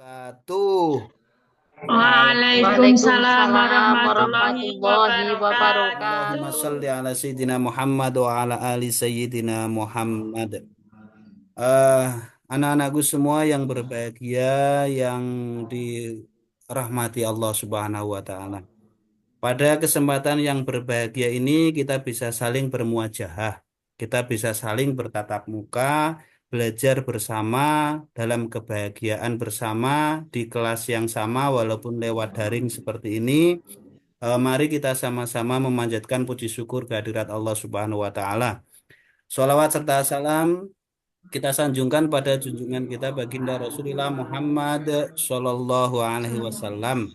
Wabarakatuh. Waalaikumsalam Waalaikumsalam warahmatullahi warahmatullahi wabarakatuh. Allahumma salli ala Sayyidina Muhammad wa ala ali Sayyidina Muhammad. Eh, Anak-anakku semua yang berbahagia, yang dirahmati Allah Subhanahu wa Ta'ala. Pada kesempatan yang berbahagia ini, kita bisa saling bermuajahah. Kita bisa saling bertatap muka, belajar bersama dalam kebahagiaan bersama di kelas yang sama, walaupun lewat daring seperti ini. Mari kita sama-sama memanjatkan puji syukur kehadirat Allah Subhanahu wa Ta'ala. Sholawat serta salam kita sanjungkan pada junjungan kita baginda Rasulullah Muhammad Shallallahu Alaihi Wasallam.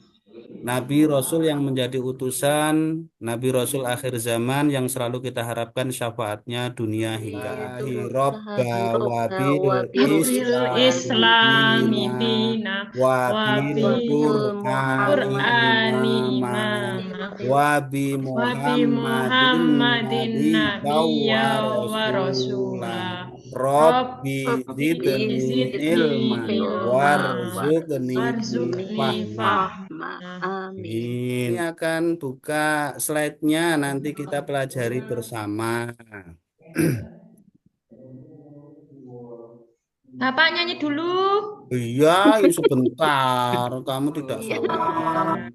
Nabi Rasul yang menjadi utusan, Nabi Rasul akhir zaman yang selalu kita harapkan syafaatnya dunia hingga Robba wabil Wabil Islami Islami dina dina wabil wabil Qur'ani Qur'ani imama imama wabi wabi Muhammadin Muhammadin nabiyya wa nabiyya wa rasulah. rasulah. Robbi Rabbi zidni zidni ilman ilma warzuqni warzuqni fahma. fahma. Ini akan buka slide-nya, nanti kita pelajari bersama. Bapak nyanyi dulu. Iya, ya sebentar. Kamu tidak sabar.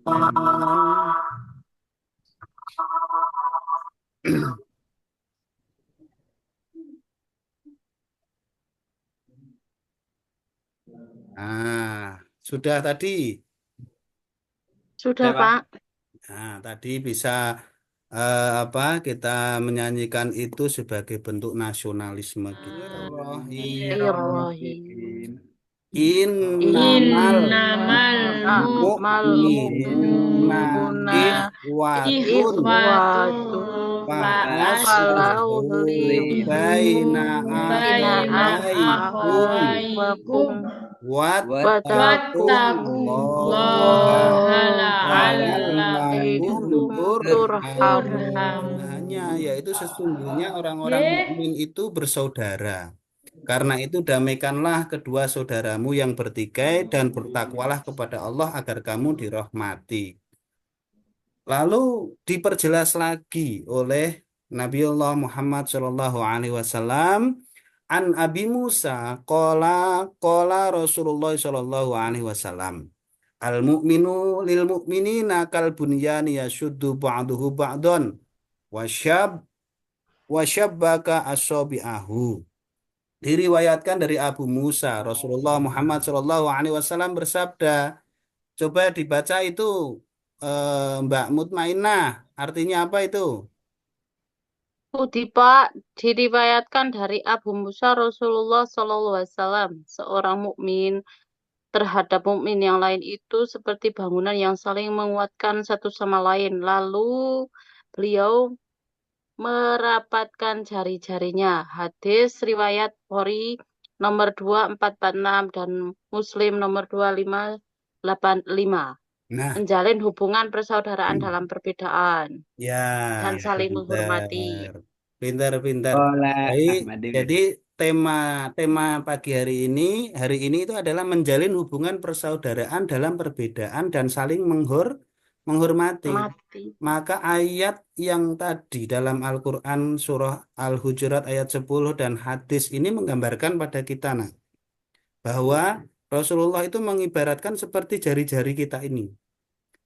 Nah, sudah tadi. Sudah, Pak. Nah, tadi bisa apa kita menyanyikan itu sebagai bentuk nasionalisme kita. Bismillahirrahmanirrahim. Innamal Innamal Innamal mu'minuna mu'minuna ikhwatun ikhwatun ikhwatun fa'aslihu falaulihu baina baina akhawaikum akhawaikum wattaqullaha wattaqullaha la'allakum la'allakum turhamun. turhamun. turhamun. Yaitu sesungguhnya orang-orang Ye, mukmin itu bersaudara. Karena itu damaikanlah kedua saudaramu yang bertikai dan bertakwalah kepada Allah agar kamu dirahmati. Lalu diperjelas lagi oleh Nabiullah Muhammad Shallallahu Alaihi Wasallam an Abi Musa qala Rasulullah Shallallahu Alaihi Wasallam al mu'minu lil mu'minina kal bunyani yashuddu ba'duhu ba'don wasyab wasyabbaka asabi'ahu. Diriwayatkan dari Abu Musa, Rasulullah Muhammad Shallallahu Alaihi Wasallam bersabda, coba dibaca itu Mbak Mutmainah, artinya apa itu? Budi Pak diriwayatkan dari Abu Musa Rasulullah Shallallahu Alaihi Wasallam, seorang mukmin terhadap mukmin yang lain itu seperti bangunan yang saling menguatkan satu sama lain. Lalu beliau merapatkan jari-jarinya. Hadis riwayat Bukhari nomor 2446 dan Muslim nomor 2585. Nah, Menjalin hubungan persaudaraan dalam perbedaan ya, dan saling menghormati. pintar, pintar. Sekolah Baik, Ahmad Dewi. jadi tema tema pagi hari ini itu adalah menjalin hubungan persaudaraan dalam perbedaan dan saling menghormati. Mati. Maka ayat yang tadi dalam Al-Quran surah Al-Hujurat ayat 10 dan hadis ini menggambarkan pada kita bahwa Rasulullah itu mengibaratkan seperti jari-jari kita ini.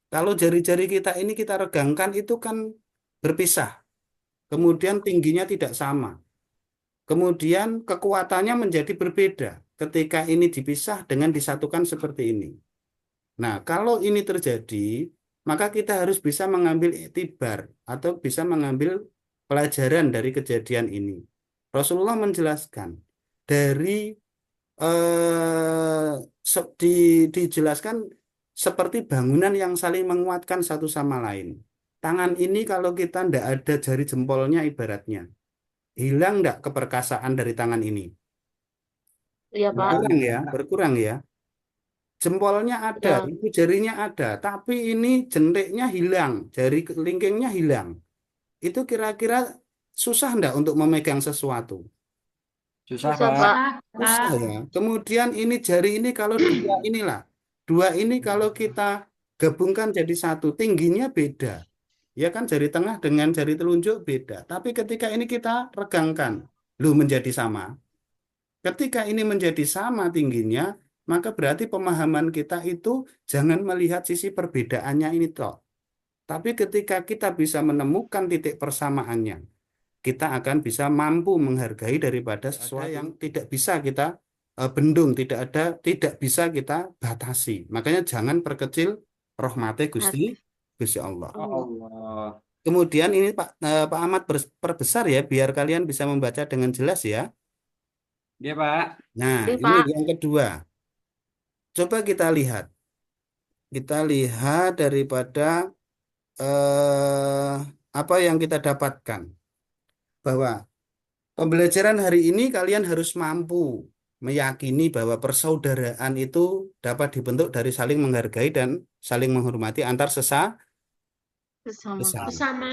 Kalau jari-jari kita ini kita regangkan itu kan berpisah. Kemudian tingginya tidak sama. Kemudian kekuatannya menjadi berbeda ketika ini dipisah dengan disatukan seperti ini. Nah, kalau ini terjadi, maka kita harus bisa mengambil iktibar atau bisa mengambil pelajaran dari kejadian ini. Rasulullah menjelaskan dari dijelaskan seperti bangunan yang saling menguatkan satu sama lain. Tangan ini kalau kita tidak ada jari jempolnya ibaratnya, hilang tidak keperkasaan dari tangan ini? Iya, Pak. Berkurang ya. Jempolnya ada, Ya, ibu jarinya ada, tapi ini jentiknya hilang, jari kelingkingnya hilang. Itu kira-kira susah enggak untuk memegang sesuatu? Susah, susah, Pak. Pak. Susah ya. Kemudian ini jari ini kalau dua inilah, Dua ini kalau kita gabungkan jadi satu, tingginya beda. Ya kan jari tengah dengan jari telunjuk beda. Tapi ketika ini kita regangkan, lu menjadi sama. Ketika ini menjadi sama tingginya, maka berarti pemahaman kita itu jangan melihat sisi perbedaannya ini toh. Tapi ketika kita bisa menemukan titik persamaannya, kita akan bisa mampu menghargai daripada sesuatu yang tidak bisa kita bendung, tidak bisa kita batasi. Makanya jangan perkecil rahmati Gusti Hati. Gusti Allah. Allah. Allah. Kemudian ini Pak Ahmad perbesar ya, biar kalian bisa membaca dengan jelas ya. Ya, Pak. Nah, Oke, ini Pak. yang kedua. Coba kita lihat daripada eh, apa yang kita dapatkan bahwa pembelajaran hari ini kalian harus mampu meyakini bahwa persaudaraan itu dapat dibentuk dari saling menghargai dan saling menghormati antar Bersama. sesama. Bersama.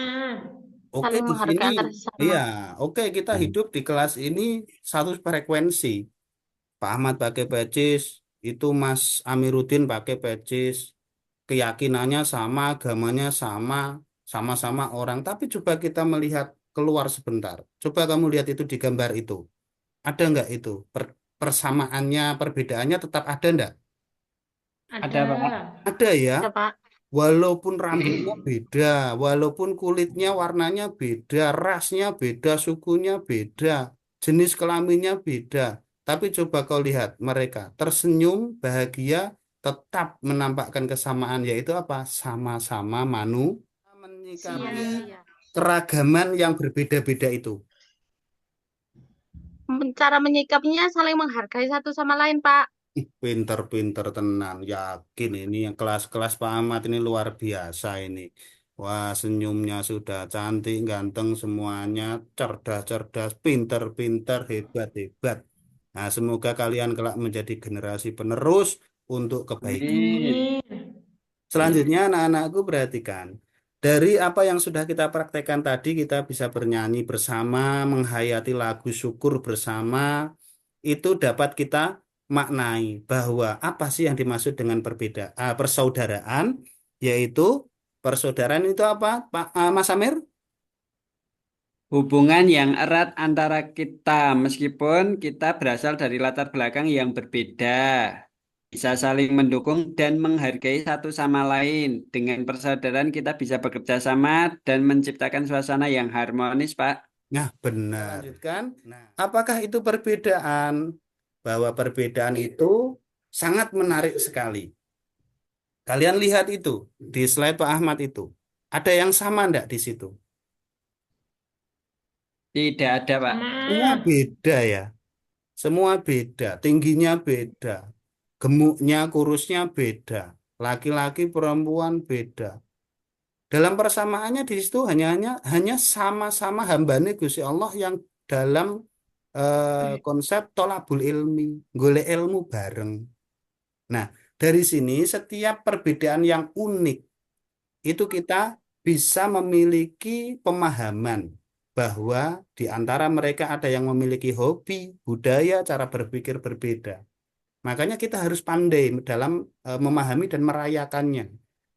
Oke, Saling di sini, menghargai antar sesama. iya, oke kita hidup di kelas ini satu frekuensi. Pak Ahmad pakai pecis, itu Mas Amiruddin pakai pecis, keyakinannya sama, agamanya sama, sama-sama orang. Tapi coba kita melihat keluar sebentar. Coba kamu lihat itu di gambar itu. Ada nggak itu? Persamaannya, perbedaannya tetap ada nggak? Ada, Ada. Pak. Ada ya. Ya, Pak. Walaupun rambutnya beda, walaupun kulitnya warnanya beda, rasnya beda, sukunya beda, jenis kelaminnya beda. Tapi coba kau lihat mereka tersenyum, bahagia, tetap menampakkan kesamaan, yaitu apa? Sama-sama menyikapi Sia-sia. keragaman yang berbeda-beda itu. Cara menyikapinya saling menghargai satu sama lain, Pak. Ih, pinter-pinter tenan, yakin ini yang kelas-kelas Pak Ahmad ini luar biasa ini. Wah, senyumnya sudah cantik, ganteng semuanya, cerdas-cerdas, pinter-pinter, hebat-hebat. Nah, semoga kalian kelak menjadi generasi penerus untuk kebaikan. Amin. Amin. Selanjutnya, anak-anakku perhatikan. Dari apa yang sudah kita praktekkan tadi, kita bisa bernyanyi bersama, menghayati lagu syukur bersama, itu dapat kita maknai bahwa apa sih yang dimaksud dengan persaudaraan, yaitu persaudaraan itu apa, Pak Mas Amir? Hubungan yang erat antara kita, meskipun kita berasal dari latar belakang yang berbeda, bisa saling mendukung dan menghargai satu sama lain. Dengan persaudaraan kita bisa bekerja sama dan menciptakan suasana yang harmonis, Pak. Nah, benar. Lanjutkan. Nah, apakah itu perbedaan? Bahwa perbedaan itu sangat menarik sekali. Kalian lihat itu di slide Pak Ahmad itu. Ada yang sama enggak di situ? Tidak ada, Pak. Semua Sama. beda ya. Semua beda. Tingginya beda. Gemuknya, kurusnya beda. Laki-laki, perempuan beda. Dalam persamaannya di situ hanya sama-sama hambane Gusti Allah yang dalam konsep tolabul ilmi, golek ilmu bareng. Nah, dari sini setiap perbedaan yang unik itu kita bisa memiliki pemahaman bahwa di antara mereka ada yang memiliki hobi, budaya, cara berpikir berbeda. Makanya kita harus pandai dalam memahami dan merayakannya.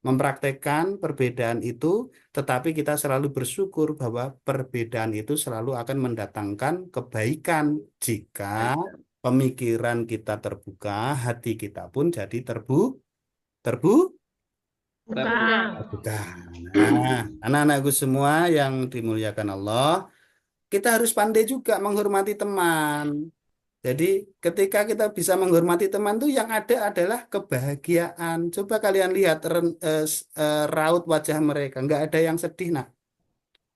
Mempraktekkan perbedaan itu, tetapi kita selalu bersyukur bahwa perbedaan itu selalu akan mendatangkan kebaikan jika pemikiran kita terbuka, hati kita pun jadi terbu, Buka. terbuka. Nah, anak-anakku semua yang dimuliakan Allah, kita harus pandai juga menghormati teman. Jadi ketika kita bisa menghormati teman tuh yang ada adalah kebahagiaan. Coba kalian lihat raut wajah mereka, nggak ada yang sedih, nak.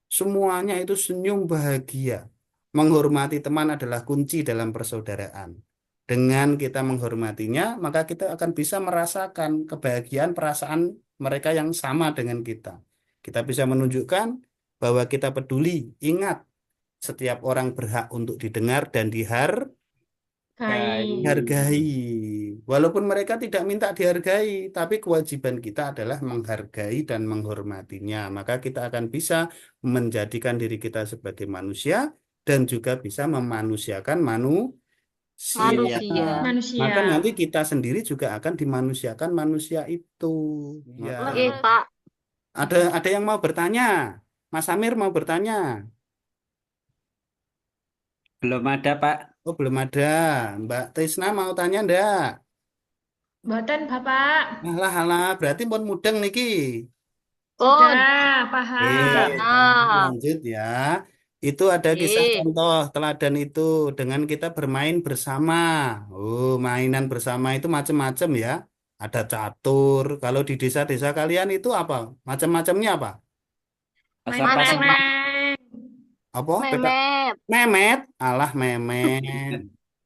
Semuanya itu senyum bahagia. Menghormati teman adalah kunci dalam persaudaraan. Dengan kita menghormatinya, maka kita akan bisa merasakan kebahagiaan perasaan mereka yang sama dengan kita. Kita bisa menunjukkan bahwa kita peduli. Ingat, setiap orang berhak untuk didengar dan Baik. dihargai. Walaupun mereka tidak minta dihargai, tapi kewajiban kita adalah menghargai dan menghormatinya. Maka kita akan bisa menjadikan diri kita sebagai manusia dan juga bisa memanusiakan Siap. Manusia. Manusia. Maka nanti kita sendiri juga akan dimanusiakan manusia itu. Ya. Oke, Pak. Ada yang mau bertanya? Mas Amir mau bertanya? Belum ada, Pak. Oh, belum ada. Mbak Tisna mau tanya ndak? Mboten, Bapak. Alah, alah, berarti pun mudeng niki. Oh, Sudah, Eh, paham. paham. lanjut ya. Itu ada kisah Oke. contoh teladan itu dengan kita bermain bersama. Oh, mainan bersama itu macam-macam ya. Ada catur. Kalau di desa-desa kalian itu apa? Macam-macamnya apa? Main Pasar-pasar. Macam-macam. kelereng. Apa? Beda. Memet. Memet. Alah, memet.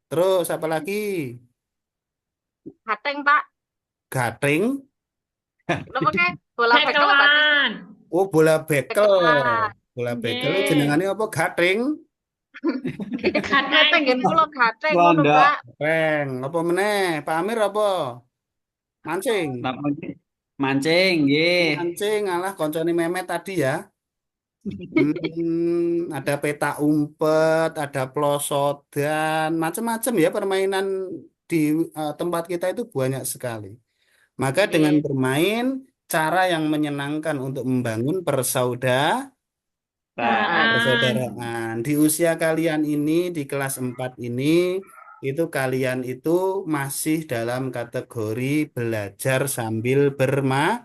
Terus apa lagi? Hateng, Pak. Gathering. Kenapa kayak bola bekel apa sih? Bekelan. Oh, bola bekel. Bekelan. Bola bekel itu Nggih. jenengannya apa? Gathering. Hateng Gateng. ngen kula hateng ngono, Londo. Pak. Peng. Apa meneh? Pak Amir apa? Mancing. Napa iki? Mancing, nggih. Mancing, alah koncone memet tadi ya. Ada peta umpet, ada plosodan, macam-macam ya permainan di tempat kita itu banyak sekali. Maka dengan Nggih. bermain, cara yang menyenangkan untuk membangun Daraan. persaudaraan. Di usia kalian ini, di kelas 4 ini, itu kalian itu masih dalam kategori belajar sambil Bermain.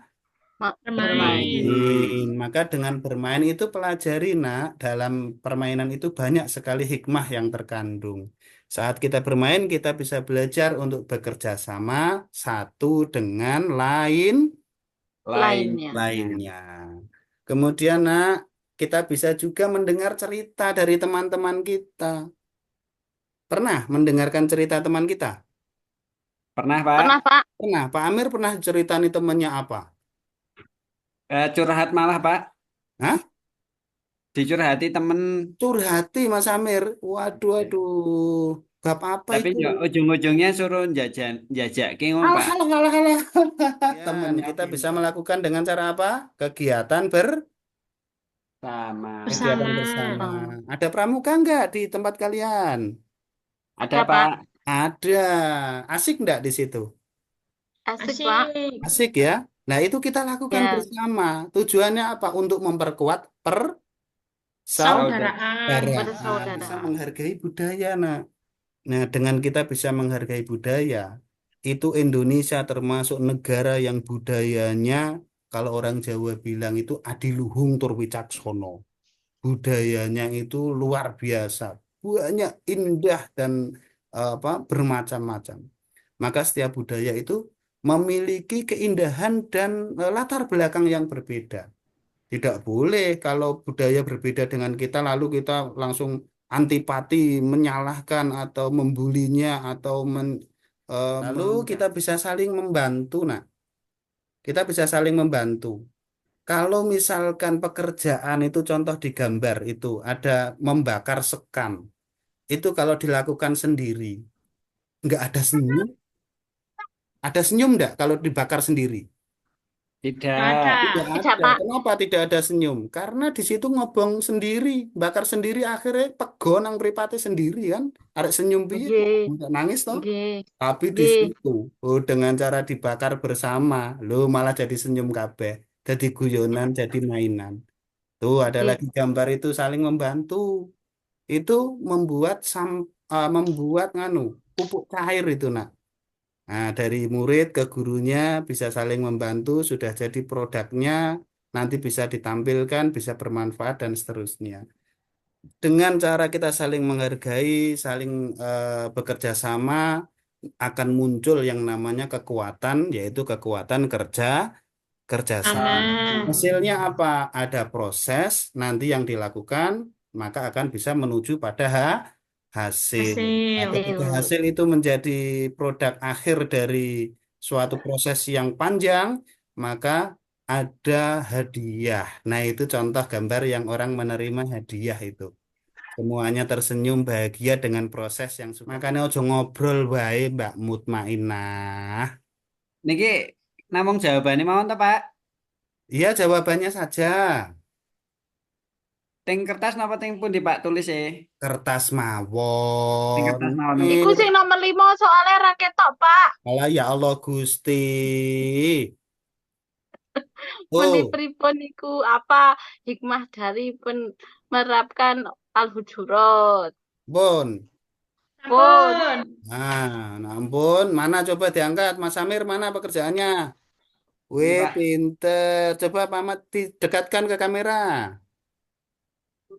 bermain. Maka dengan bermain itu pelajari, nak, dalam permainan itu banyak sekali hikmah yang terkandung. Saat kita bermain, kita bisa belajar untuk bekerja sama satu dengan Lainnya. lainnya. Kemudian, nak, kita bisa juga mendengar cerita dari teman-teman kita. Pernah mendengarkan cerita teman kita? Pernah, Pak? Pernah, Pak? Pernah. Pak Amir pernah ceritani temannya apa? Curhat malah, Pak. Hah? Dicurhati temen. Curhati Mas Amir. Waduh, aduh. Bab apa Tapi itu? ya ujung-ujungnya suruh jajan, jajak ngono, Alah, Pak. alah, alah, alah. Ya, Teman kita yakin, bisa Pak. melakukan dengan cara apa? Sama. Kegiatan Bersama. bersama. Ada pramuka enggak di tempat kalian? Ada, Ada, Pak. Pak. Ada. Asik enggak di situ? Asik, Pak. Asik. Asik ya. Nah, itu kita lakukan Ya. bersama. Tujuannya apa? Untuk memperkuat Saudara. Saudaraan. persaudaraan. Bisa Bersaudara. menghargai budaya. Nah, dengan kita bisa menghargai budaya, itu Indonesia termasuk negara yang budayanya, kalau orang Jawa bilang itu adiluhung tur wicaksono. Budayanya itu luar biasa, banyak indah dan apa bermacam-macam. Maka setiap budaya itu memiliki keindahan dan latar belakang yang berbeda. Tidak boleh kalau budaya berbeda dengan kita lalu kita langsung antipati, menyalahkan atau membulinya atau lalu kita bisa saling membantu. Nah, kita bisa saling membantu. Kalau misalkan pekerjaan itu contoh di gambar itu ada membakar sekam. Itu kalau dilakukan sendiri, nggak ada senyum. Ada senyum nggak kalau dibakar sendiri? Nggak ada. Tidak. Tidak Tidak, ada. Pak. Kenapa tidak ada senyum? Karena di situ ngobong sendiri, bakar sendiri akhirnya pegon nang mripate sendiri kan. Arek senyum piye? Nggih. Nggak nangis toh? Nggih. Tapi di Nggih. situ, oh dengan cara dibakar bersama, lo malah jadi senyum kabeh, jadi guyonan, jadi mainan. Tuh ada Nggih. lagi gambar itu saling membantu. Itu membuat nganu pupuk cair itu nak. Nah, dari murid ke gurunya bisa saling membantu, sudah jadi produknya, nanti bisa ditampilkan, bisa bermanfaat, dan seterusnya. Dengan cara kita saling menghargai, saling bekerja sama, akan muncul yang namanya kekuatan, yaitu kekuatan kerjasama. Sama. Hasilnya apa? Ada proses nanti yang dilakukan, maka akan bisa menuju pada hasil. Nah, Hasil. ketika Hasil. hasil itu menjadi produk akhir dari suatu proses yang panjang, maka ada hadiah. Nah, itu contoh gambar yang orang menerima hadiah itu. Semuanya tersenyum bahagia dengan proses yang sudah. Makanya ojo ngobrol wae Mbak Mutmainah. Niki namung jawabannya mau ta, Pak? Iya, jawabannya saja. Teng kertas napa teng pundi Pak tulis Kertas Teng mawon. kertas mawon. Iku Ini sing nomor 5 soalnya ra ketok, Pak. alah ya Allah Gusti. Meni Oh, pripun iku apa hikmah dari menerapkan Al-Hujurat? Bun. Pun. Ampun. Nah ampun, mana coba diangkat Mas Samir, mana pekerjaannya? Ini Wih, Pak. pinter. Coba Pak Ahmad didekatkan ke kamera.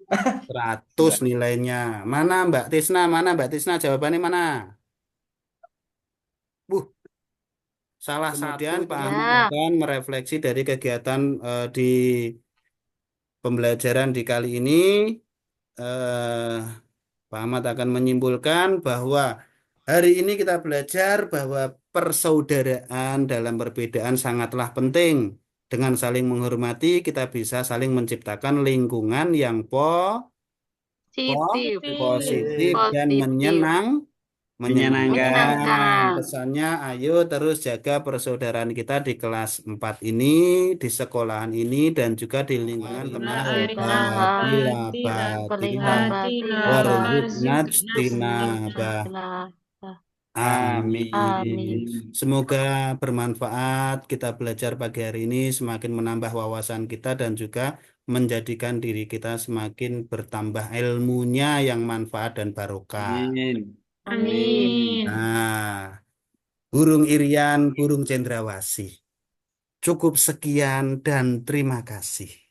100 nilainya. Mana Mbak Tisna? Mana Mbak Tisna? Jawabannya mana? Buh, salah kemudian Pak Ahmad Ya, akan merefleksi dari kegiatan di pembelajaran di kali ini. eh, Pak Ahmad akan menyimpulkan bahwa hari ini kita belajar bahwa persaudaraan dalam perbedaan sangatlah penting. Dengan saling menghormati, kita bisa saling menciptakan lingkungan yang positif. positif dan Positif. Menyenangkan. menyenangkan. Menyenangkan. Pesannya, ayo terus jaga persaudaraan kita di kelas 4 ini, di sekolahan ini, dan juga di lingkungan Marilah teman. arina Batilah, batilah batilah, Pelihara batina warzuqna warzukna ijtinabah. Amin. Amin. Amin. Semoga bermanfaat kita belajar pagi hari ini, semakin menambah wawasan kita dan juga menjadikan diri kita semakin bertambah ilmunya yang manfaat dan barokah. Amin. Amin. Amin. Nah, burung irian, burung cendrawasih. Cukup sekian dan terima kasih.